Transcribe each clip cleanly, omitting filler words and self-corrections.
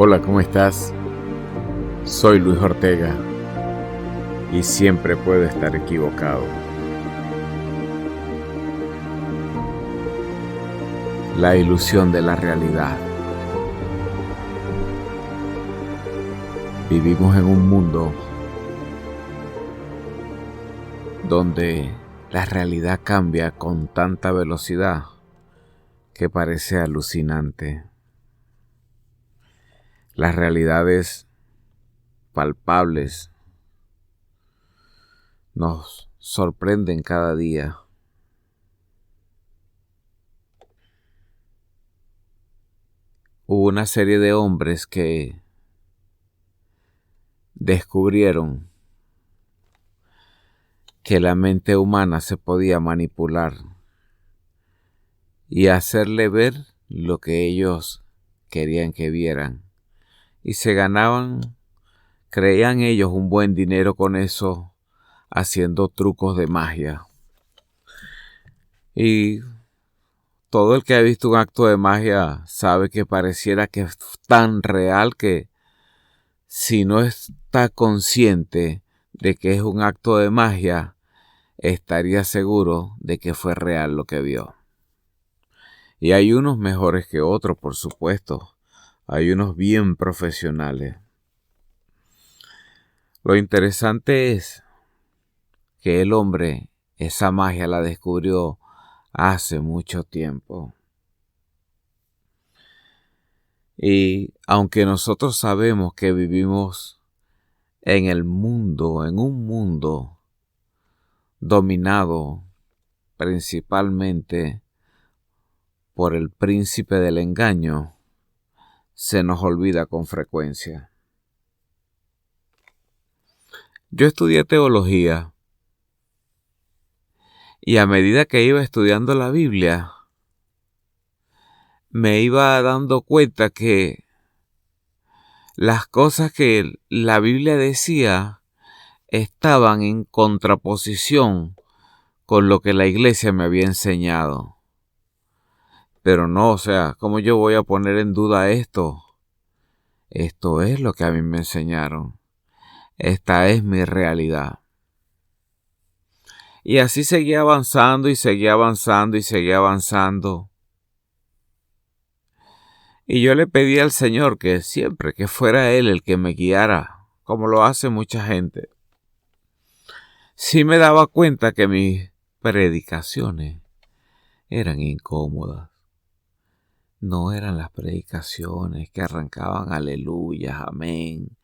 Hola, ¿cómo estás? Soy Luis Ortega y siempre puedo estar equivocado. La ilusión de la realidad. Vivimos en un mundo donde la realidad cambia con tanta velocidad que parece alucinante. Las realidades palpables nos sorprenden cada día. Hubo una serie de hombres que descubrieron que la mente humana se podía manipular y hacerle ver lo que ellos querían que vieran. Y se ganaban, creían ellos, un buen dinero con eso, haciendo trucos de magia. Y todo el que ha visto un acto de magia sabe que pareciera que es tan real que si no está consciente de que es un acto de magia, estaría seguro de que fue real lo que vio. Y hay unos mejores que otros, por supuesto. Hay unos bien profesionales. Lo interesante es que el hombre esa magia la descubrió hace mucho tiempo. Y aunque nosotros sabemos que vivimos en un mundo dominado principalmente por el príncipe del engaño, se nos olvida con frecuencia. Yo estudié teología y a medida que iba estudiando la Biblia, me iba dando cuenta que las cosas que la Biblia decía estaban en contraposición con lo que la iglesia me había enseñado. Pero no, ¿cómo yo voy a poner en duda esto? Esto es lo que a mí me enseñaron. Esta es mi realidad. Y así seguía avanzando y seguía avanzando y seguía avanzando. Y yo le pedí al Señor que siempre que fuera Él el que me guiara, como lo hace mucha gente. Sí me daba cuenta que mis predicaciones eran incómodas. No eran las predicaciones que arrancaban aleluyas, amén.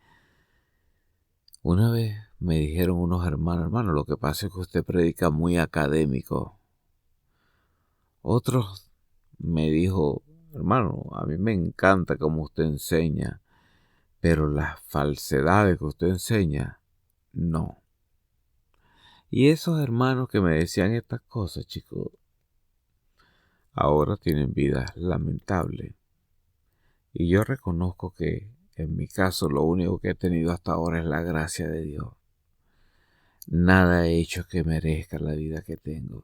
Una vez me dijeron unos hermano, lo que pasa es que usted predica muy académico. Otros me dijo, hermano, a mí me encanta cómo usted enseña, pero las falsedades que usted enseña, no. Y esos hermanos que me decían estas cosas, chicos, ahora tienen vidas lamentables. Y yo reconozco que en mi caso lo único que he tenido hasta ahora es la gracia de Dios. Nada he hecho que merezca la vida que tengo.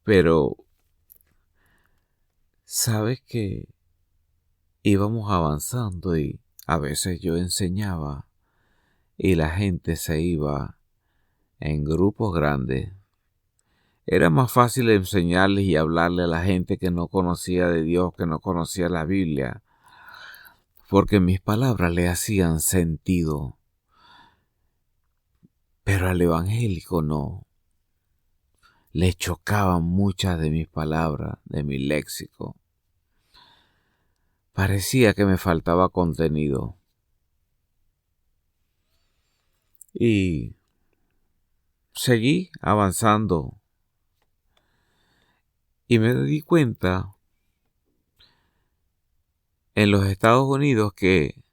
Pero, ¿sabes qué? Íbamos avanzando y a veces yo enseñaba y la gente se iba en grupos grandes. Era más fácil enseñarles y hablarle a la gente que no conocía de Dios, que no conocía la Biblia, porque mis palabras le hacían sentido. Pero al evangélico no. Le chocaban muchas de mis palabras, de mi léxico. Parecía que me faltaba contenido. Y seguí avanzando. Y me di cuenta en los Estados Unidos que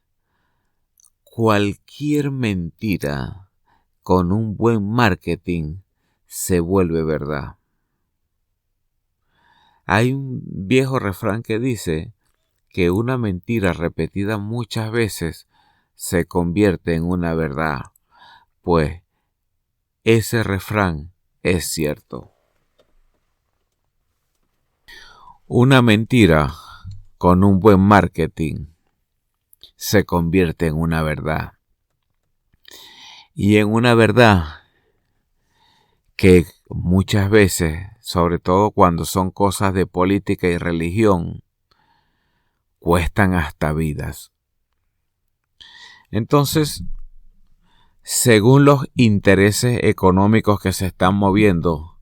cualquier mentira con un buen marketing se vuelve verdad. Hay un viejo refrán que dice que una mentira repetida muchas veces se convierte en una verdad. Pues ese refrán es cierto. Una mentira con un buen marketing, se convierte en una verdad. Y en una verdad que muchas veces, sobre todo cuando son cosas de política y religión, cuestan hasta vidas. Entonces, según los intereses económicos que se están moviendo,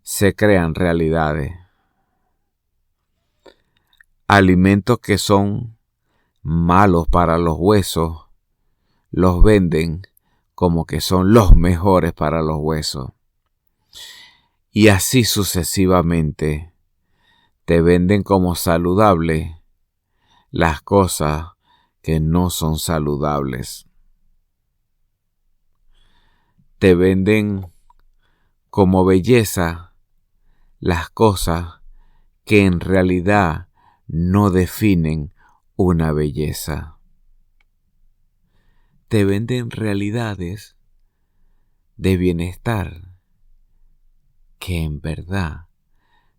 se crean realidades. Alimentos que son malos para los huesos, los venden como que son los mejores para los huesos. Y así sucesivamente. Te venden como saludable las cosas que no son saludables. Te venden como belleza las cosas que en realidad no definen una belleza. Te venden realidades de bienestar que en verdad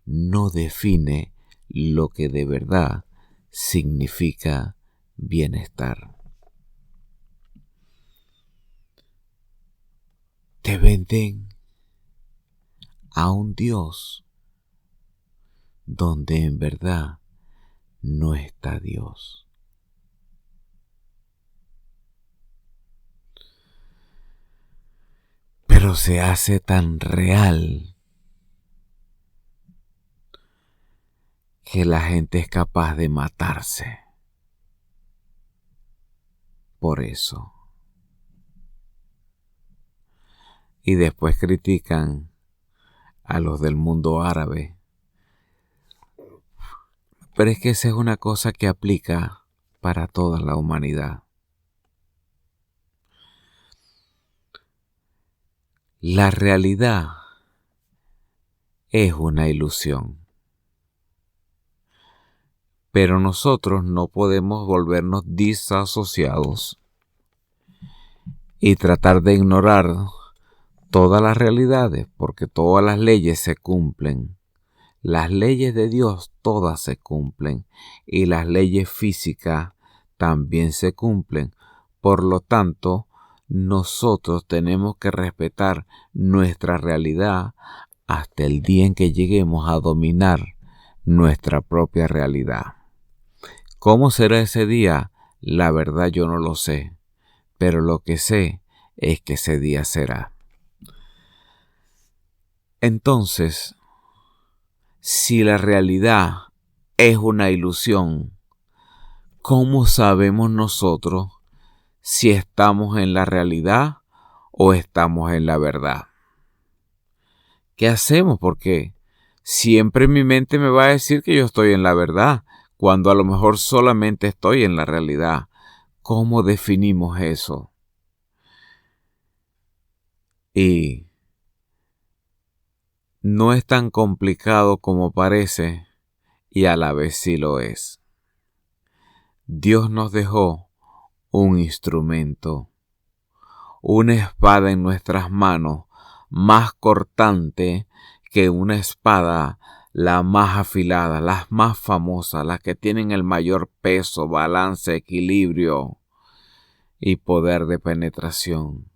no define lo que de verdad significa bienestar. Te venden a un Dios donde en verdad no está Dios. Pero se hace tan real que la gente es capaz de matarse por eso. Y después critican a los del mundo árabe. Pero es que esa es una cosa que aplica para toda la humanidad. La realidad es una ilusión. Pero nosotros no podemos volvernos disasociados y tratar de ignorar todas las realidades, porque todas las leyes se cumplen. Las leyes de Dios todas se cumplen y las leyes físicas también se cumplen. Por lo tanto, nosotros tenemos que respetar nuestra realidad hasta el día en que lleguemos a dominar nuestra propia realidad. ¿Cómo será ese día? La verdad yo no lo sé, pero lo que sé es que ese día será. Entonces, si la realidad es una ilusión, ¿cómo sabemos nosotros si estamos en la realidad o estamos en la verdad? ¿Qué hacemos? Porque siempre mi mente me va a decir que yo estoy en la verdad, cuando a lo mejor solamente estoy en la realidad. ¿Cómo definimos eso? Y no es tan complicado como parece, y a la vez sí lo es. Dios nos dejó un instrumento, una espada en nuestras manos, más cortante que una espada, la más afilada, las más famosas, las que tienen el mayor peso, balance, equilibrio y poder de penetración.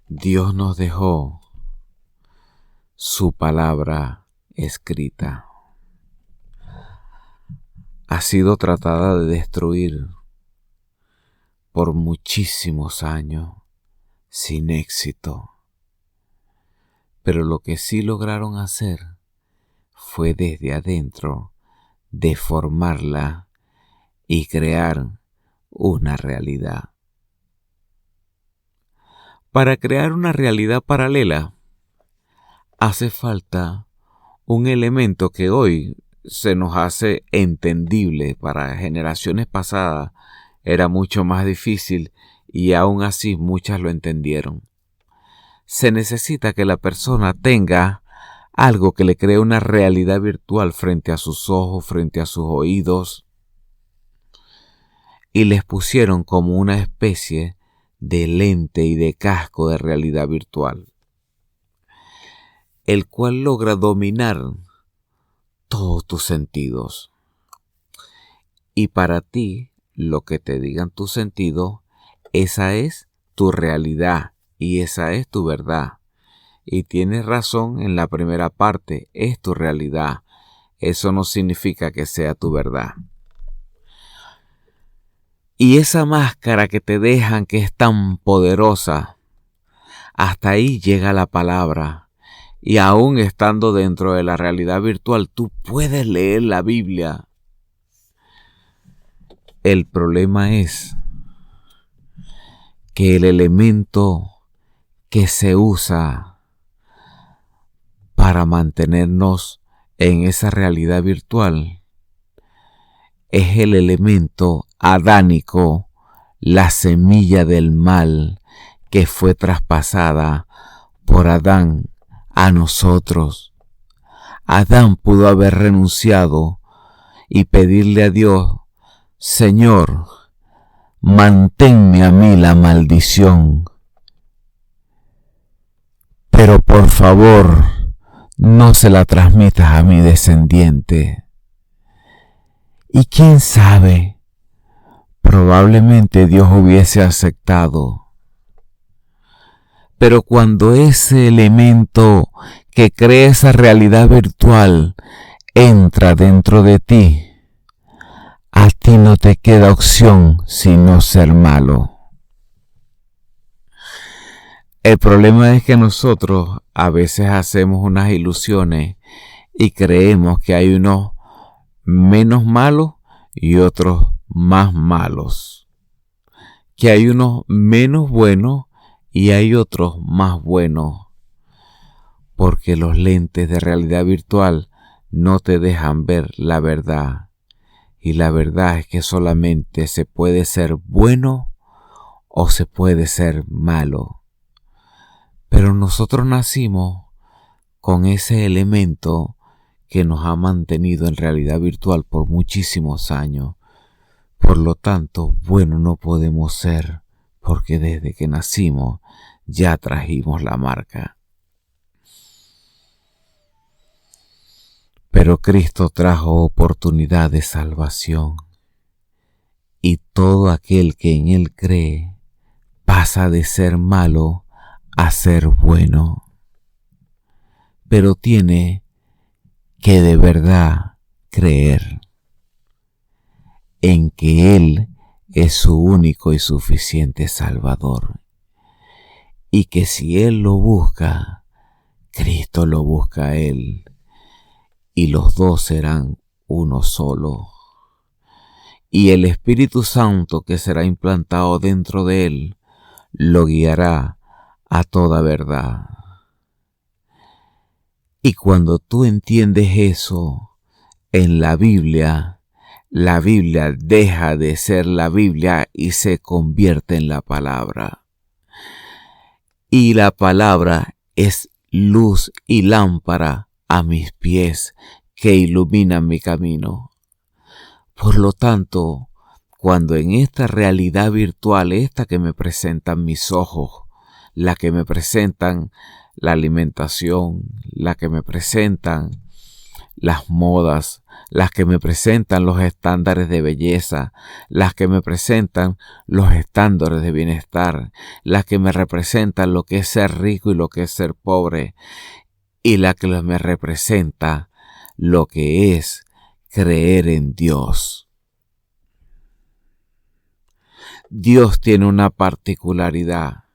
Dios nos dejó su palabra escrita. Ha sido tratada de destruir por muchísimos años sin éxito. Pero lo que sí lograron hacer fue desde adentro deformarla y crear una realidad. Para crear una realidad paralela hace falta un elemento que hoy se nos hace entendible. Para generaciones pasadas era mucho más difícil y aún así muchas lo entendieron. Se necesita que la persona tenga algo que le cree una realidad virtual frente a sus ojos, frente a sus oídos, y les pusieron como una especie de lente y de casco de realidad virtual, el cual logra dominar todos tus sentidos. Y para ti, lo que te digan tus sentidos, esa es tu realidad y esa es tu verdad. Y tienes razón en la primera parte, es tu realidad. Eso no significa que sea tu verdad. Y esa máscara que te dejan, que es tan poderosa, hasta ahí llega la palabra. Y aún estando dentro de la realidad virtual, tú puedes leer la Biblia. El problema es que el elemento que se usa para mantenernos en esa realidad virtual es el elemento adánico, la semilla del mal que fue traspasada por Adán a nosotros. Adán pudo haber renunciado y pedirle a Dios: Señor, manténme a mí la maldición, pero por favor no se la transmitas a mi descendiente. Y quién sabe, probablemente Dios hubiese aceptado. Pero cuando ese elemento que crea esa realidad virtual entra dentro de ti, a ti no te queda opción sino ser malo. El problema es que nosotros a veces hacemos unas ilusiones y creemos que hay unos menos malos y otros más malos. Que hay unos menos buenos y hay otros más buenos. Porque los lentes de realidad virtual no te dejan ver la verdad. Y la verdad es que solamente se puede ser bueno o se puede ser malo. Pero nosotros nacimos con ese elemento que nos ha mantenido en realidad virtual por muchísimos años. Por lo tanto, bueno no podemos ser, porque desde que nacimos ya trajimos la marca. Pero Cristo trajo oportunidad de salvación, y todo aquel que en Él cree pasa de ser malo a ser bueno. Pero tiene que de verdad creer en que Él es su único y suficiente Salvador, y que si Él lo busca, Cristo lo busca a Él, y los dos serán uno solo. Y el Espíritu Santo que será implantado dentro de Él lo guiará a toda verdad. Y cuando tú entiendes eso en la Biblia deja de ser la Biblia y se convierte en la palabra. Y la palabra es luz y lámpara a mis pies que iluminan mi camino. Por lo tanto, cuando en esta realidad virtual, esta que me presentan mis ojos, la que me presentan la alimentación, la que me presentan las modas, las que me presentan los estándares de belleza, las que me presentan los estándares de bienestar, las que me representan lo que es ser rico y lo que es ser pobre, y la que me representa lo que es creer en Dios. Dios tiene una particularidad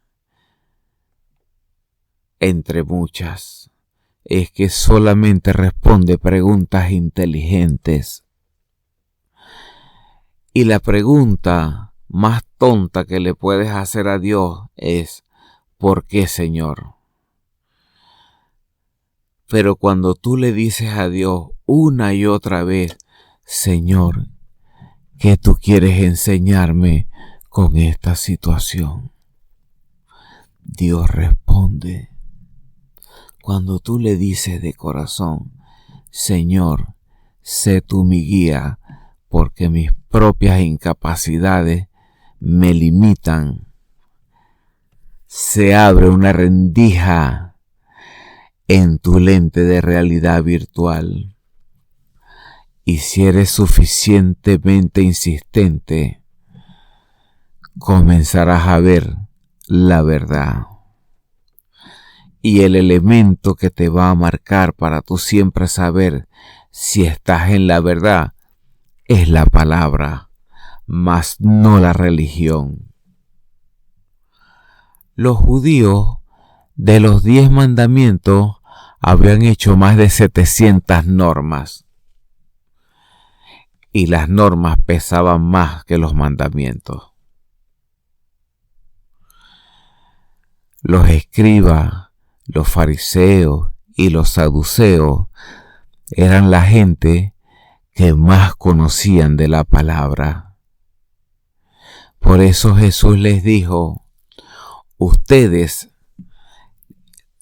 entre muchas. Es que solamente responde preguntas inteligentes. Y la pregunta más tonta que le puedes hacer a Dios es: ¿por qué, Señor? Pero cuando tú le dices a Dios una y otra vez: Señor, ¿qué tú quieres enseñarme con esta situación? Dios responde. Cuando tú le dices de corazón: Señor, sé tú mi guía, porque mis propias incapacidades me limitan, se abre una rendija en tu lente de realidad virtual Y si eres suficientemente insistente, comenzarás a ver la verdad. Y el elemento que te va a marcar para tú siempre saber si estás en la verdad es la palabra, mas no la religión. Los judíos de los 10 mandamientos habían hecho más de 700 normas. Y las normas pesaban más que los mandamientos. Los escribas, los fariseos y los saduceos eran la gente que más conocían de la palabra. Por eso Jesús les dijo, ustedes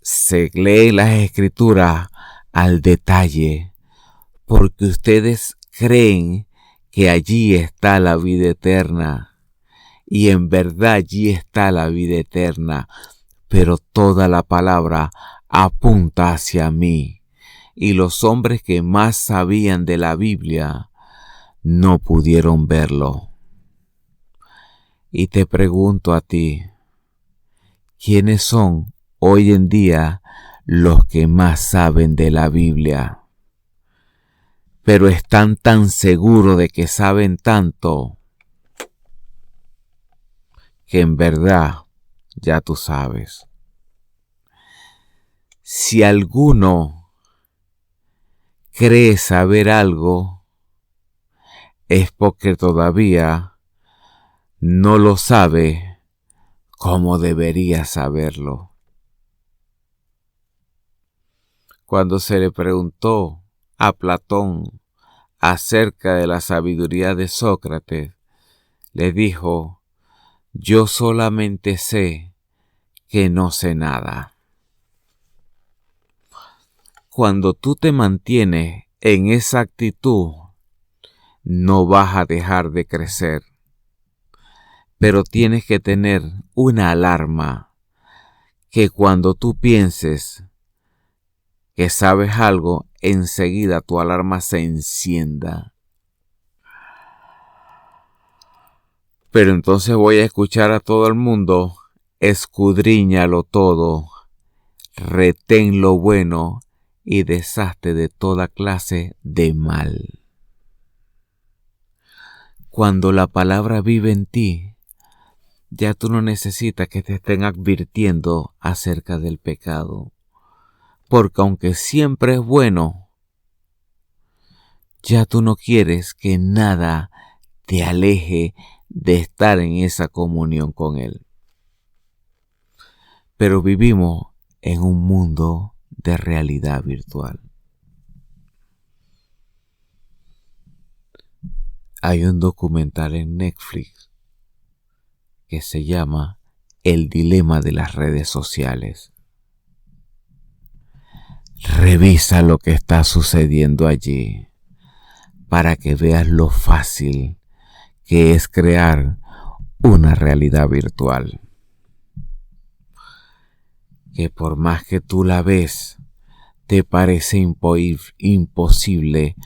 se leen las escrituras al detalle, porque ustedes creen que allí está la vida eterna, y en verdad allí está la vida eterna, pero toda la palabra apunta hacia mí, y los hombres que más sabían de la Biblia no pudieron verlo. Y te pregunto a ti, ¿quiénes son hoy en día los que más saben de la Biblia? Pero están tan seguros de que saben tanto que en verdad ya tú sabes. Si alguno cree saber algo, es porque todavía no lo sabe como debería saberlo. Cuando se le preguntó a Platón acerca de la sabiduría de Sócrates, le dijo, yo solamente sé que no sé nada. Cuando tú te mantienes en esa actitud, no vas a dejar de crecer. Pero tienes que tener una alarma que cuando tú pienses que sabes algo, enseguida tu alarma se encienda. Pero entonces voy a escuchar a todo el mundo, escudriñalo todo, retén lo bueno y deshazte de toda clase de mal. Cuando la palabra vive en ti, ya tú no necesitas que te estén advirtiendo acerca del pecado. Porque aunque siempre es bueno, ya tú no quieres que nada te aleje de estar en esa comunión con Él. Pero vivimos en un mundo de realidad virtual. Hay un documental en Netflix que se llama El dilema de las redes sociales. Revisa lo que está sucediendo allí para que veas lo fácil que es crear una realidad virtual. Que por más que tú la ves, te parece imposible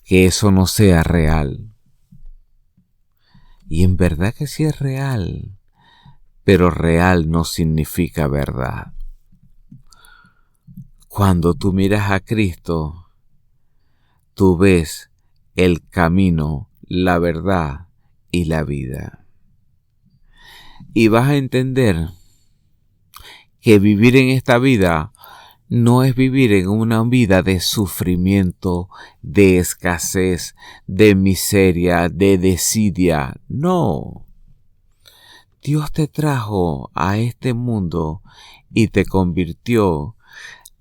que eso no sea real. Y en verdad que sí es real, pero real no significa verdad. Cuando tú miras a Cristo, tú ves el camino, la verdad y la vida. Y vas a entender que vivir en esta vida no es vivir en una vida de sufrimiento, de escasez, de miseria, de desidia. No. Dios te trajo a este mundo y te convirtió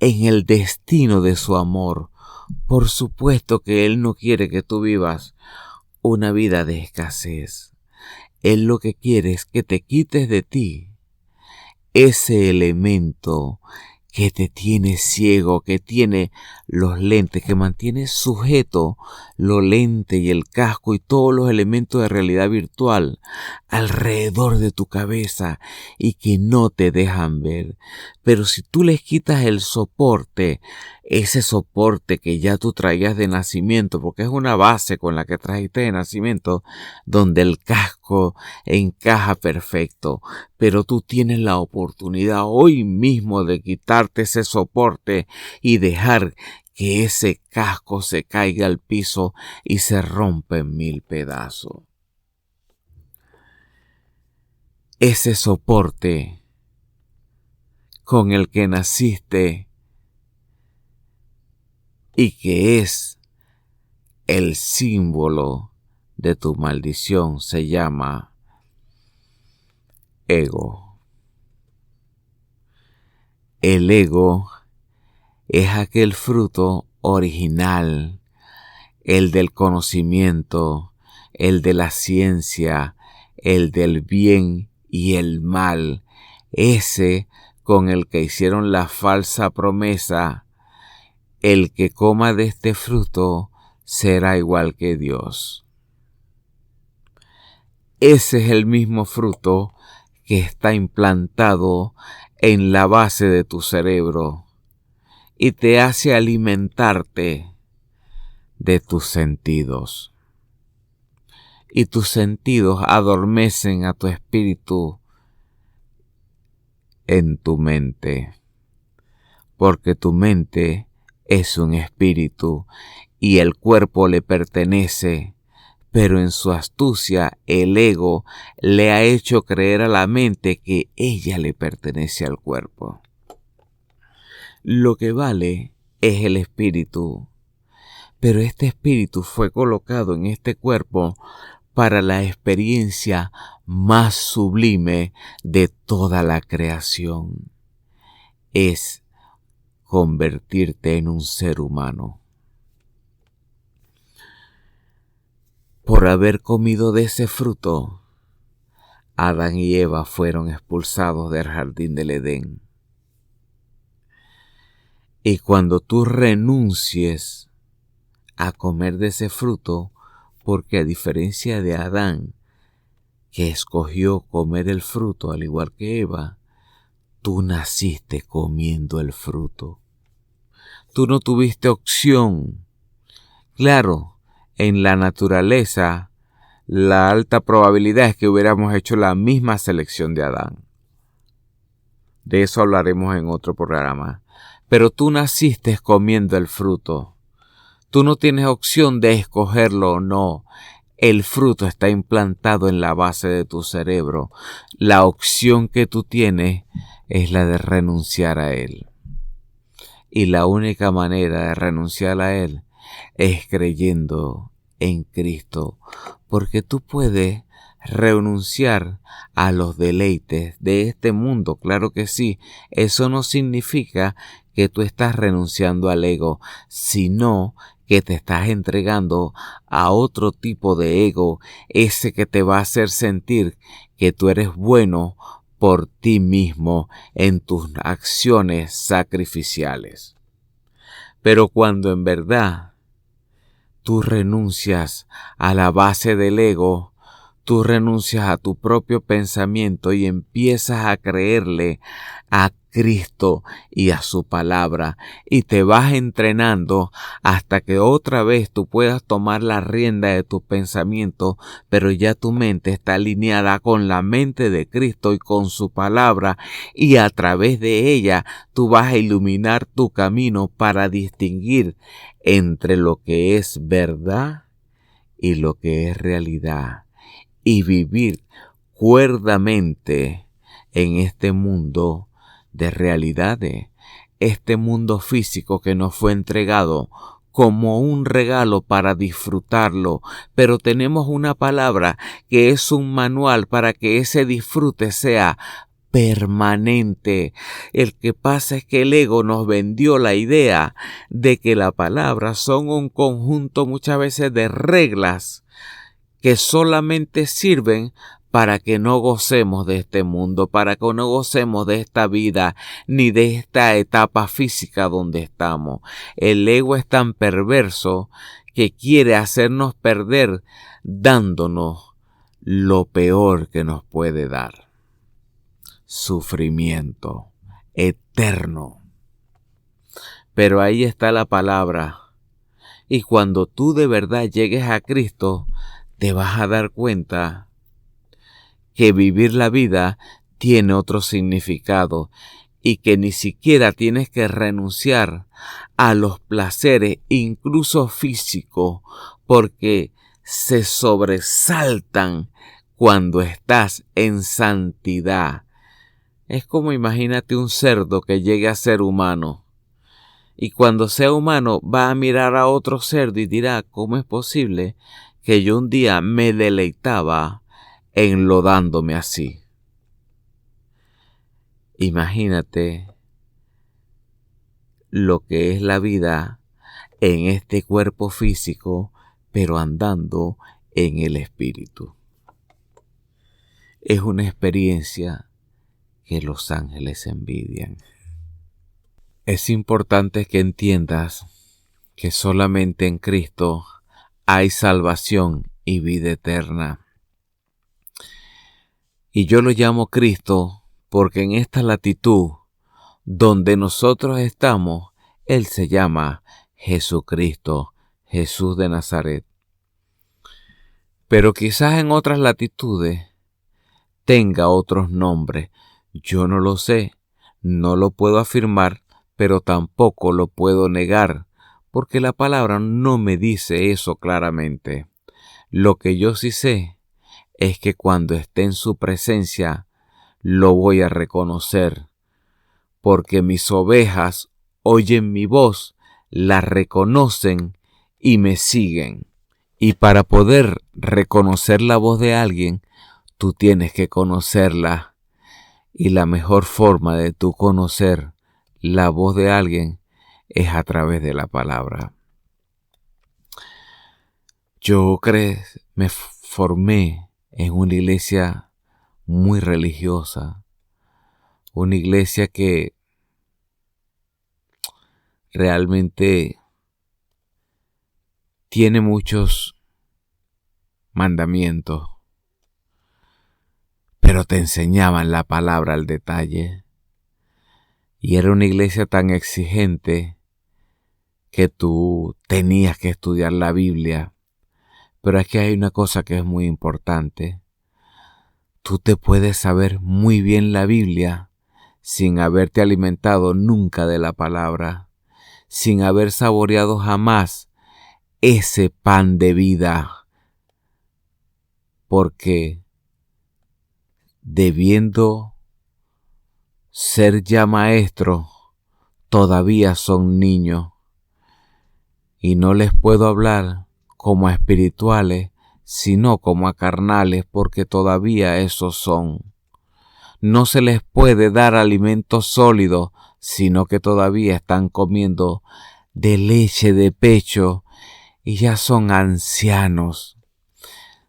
en el destino de su amor. Por supuesto que Él no quiere que tú vivas una vida de escasez. Él lo que quiere es que te quites de ti ese elemento que te tiene ciego, que tiene los lentes, que mantiene sujeto los lentes y el casco y todos los elementos de realidad virtual alrededor de tu cabeza y que no te dejan ver. Pero si tú les quitas el soporte, ese soporte que ya tú traías de nacimiento, porque es una base con la que trajiste de nacimiento, donde el casco encaja perfecto, pero tú tienes la oportunidad hoy mismo de quitarte ese soporte y dejar que ese casco se caiga al piso y se rompa en 1000 pedazos. Ese soporte con el que naciste y que es el símbolo de tu maldición se llama ego. El ego es aquel fruto original, el del conocimiento, el de la ciencia, el del bien y el mal, ese con el que hicieron la falsa promesa: el que coma de este fruto será igual que Dios. Ese es el mismo fruto que está implantado en la base de tu cerebro y te hace alimentarte de tus sentidos. Y tus sentidos adormecen a tu espíritu en tu mente, porque tu mente es un espíritu y el cuerpo le pertenece, pero en su astucia el ego le ha hecho creer a la mente que ella le pertenece al cuerpo. Lo que vale es el espíritu, pero este espíritu fue colocado en este cuerpo para la experiencia más sublime de toda la creación. Es convertirte en un ser humano. Por haber comido de ese fruto, Adán y Eva fueron expulsados del jardín del Edén. Y cuando tú renuncies a comer de ese fruto, porque a diferencia de Adán, que escogió comer el fruto al igual que Eva, tú naciste comiendo el fruto. Tú no tuviste opción. Claro, en la naturaleza, la alta probabilidad es que hubiéramos hecho la misma selección de Adán. De eso hablaremos en otro programa. Pero tú naciste comiendo el fruto. Tú no tienes opción de escogerlo o no. El fruto está implantado en la base de tu cerebro. La opción que tú tienes es la de renunciar a él. Y la única manera de renunciar a él es creyendo en Cristo, porque tú puedes renunciar a los deleites de este mundo, claro que sí. Eso no significa que tú estás renunciando al ego, sino que te estás entregando a otro tipo de ego, ese que te va a hacer sentir que tú eres bueno por ti mismo en tus acciones sacrificiales. Pero cuando en verdad tú renuncias a la base del ego, tú renuncias a tu propio pensamiento y empiezas a creerle a Cristo y a su palabra, y te vas entrenando hasta que otra vez tú puedas tomar la rienda de tu pensamiento, pero ya tu mente está alineada con la mente de Cristo y con su palabra, y a través de ella tú vas a iluminar tu camino para distinguir entre lo que es verdad y lo que es realidad, y vivir cuerdamente en este mundo de realidades, este mundo físico que nos fue entregado como un regalo para disfrutarlo, pero tenemos una palabra que es un manual para que ese disfrute sea permanente. El que pasa es que el ego nos vendió la idea de que la palabra son un conjunto muchas veces de reglas que solamente sirven para que no gocemos de este mundo, para que no gocemos de esta vida, ni de esta etapa física donde estamos. El ego es tan perverso que quiere hacernos perder dándonos lo peor que nos puede dar: sufrimiento eterno. pero ahí está la palabra. Y cuando tú de verdad llegues a Cristo, te vas a dar cuenta que vivir la vida tiene otro significado y que ni siquiera tienes que renunciar a los placeres, incluso físicos, porque se sobresaltan cuando estás en santidad. Es como imagínate un cerdo que llegue a ser humano. Y cuando sea humano va a mirar a otro cerdo y dirá, ¿cómo es posible que yo un día me deleitaba enlodándome así? Imagínate lo que es la vida en este cuerpo físico, pero andando en el espíritu. Es una experiencia que los ángeles envidian. Es importante que entiendas que solamente en Cristo hay salvación y vida eterna. Y yo lo llamo Cristo porque en esta latitud donde nosotros estamos, Él se llama Jesucristo, Jesús de Nazaret. Pero quizás en otras latitudes tenga otros nombres. Yo no lo sé, no lo puedo afirmar, pero tampoco lo puedo negar, porque la palabra no me dice eso claramente. Lo que yo sí sé es que cuando esté en su presencia, lo voy a reconocer, porque mis ovejas oyen mi voz, la reconocen y me siguen. Y para poder reconocer la voz de alguien, tú tienes que conocerla. Y la mejor forma de tú conocer la voz de alguien es a través de la palabra. Yo me formé en una iglesia muy religiosa, una iglesia que realmente tiene muchos mandamientos, pero te enseñaban la palabra al detalle. Y era una iglesia tan exigente que tú tenías que estudiar la Biblia. Pero aquí hay una cosa que es muy importante. Tú te puedes saber muy bien la Biblia sin haberte alimentado nunca de la palabra, sin haber saboreado jamás ese pan de vida, porque debiendo ser ya maestros, todavía son niños y no les puedo hablar como a espirituales, sino como a carnales, porque todavía esos son. No se les puede dar alimento sólido, sino que todavía están comiendo de leche de pecho y ya son ancianos.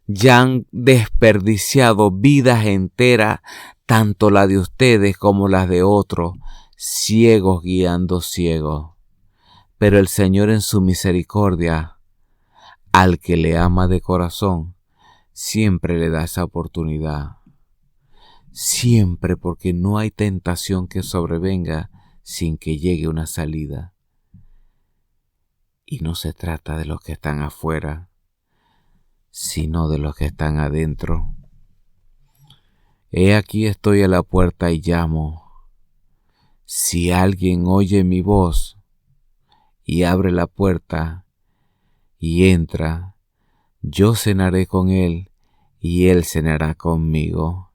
Ya han desperdiciado vidas enteras, tanto la de ustedes como las de otros, ciegos guiando ciegos. Pero el Señor en su misericordia, al que le ama de corazón, siempre le da esa oportunidad. Siempre, porque no hay tentación que sobrevenga sin que llegue una salida. Y no se trata de los que están afuera, sino de los que están adentro. He aquí estoy a la puerta y llamo. Si alguien oye mi voz y abre la puerta y entra, yo cenaré con él y él cenará conmigo.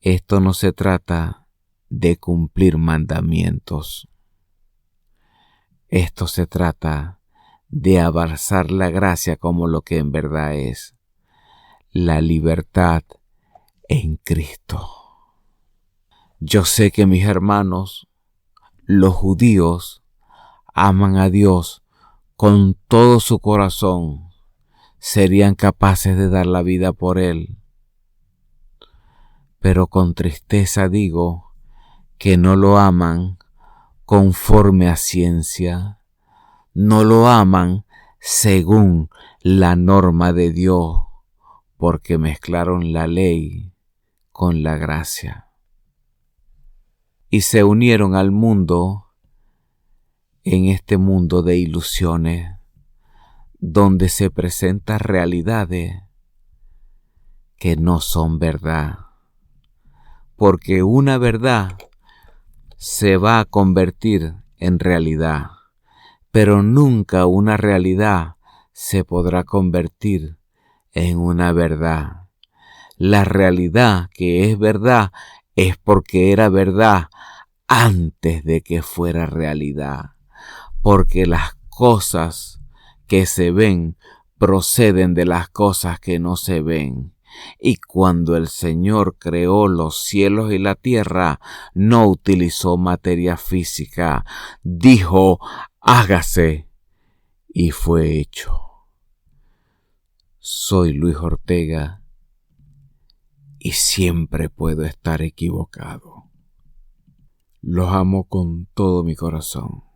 Esto no se trata de cumplir mandamientos. Esto se trata de abrazar la gracia como lo que en verdad es, la libertad en Cristo. Yo sé que mis hermanos, los judíos, aman a Dios con todo su corazón, serían capaces de dar la vida por Él. Pero con tristeza digo que no lo aman conforme a ciencia, no lo aman según la norma de Dios, porque mezclaron la ley con la gracia y se unieron al mundo en este mundo de ilusiones, donde se presentan realidades que no son verdad, porque una verdad se va a convertir en realidad, pero nunca una realidad se podrá convertir en una verdad. La realidad que es verdad es porque era verdad antes de que fuera realidad, porque las cosas que se ven proceden de las cosas que no se ven. Y cuando el Señor creó los cielos y la tierra, no utilizó materia física, dijo, hágase, y fue hecho. Soy Luis Ortega y siempre puedo estar equivocado. Los amo con todo mi corazón.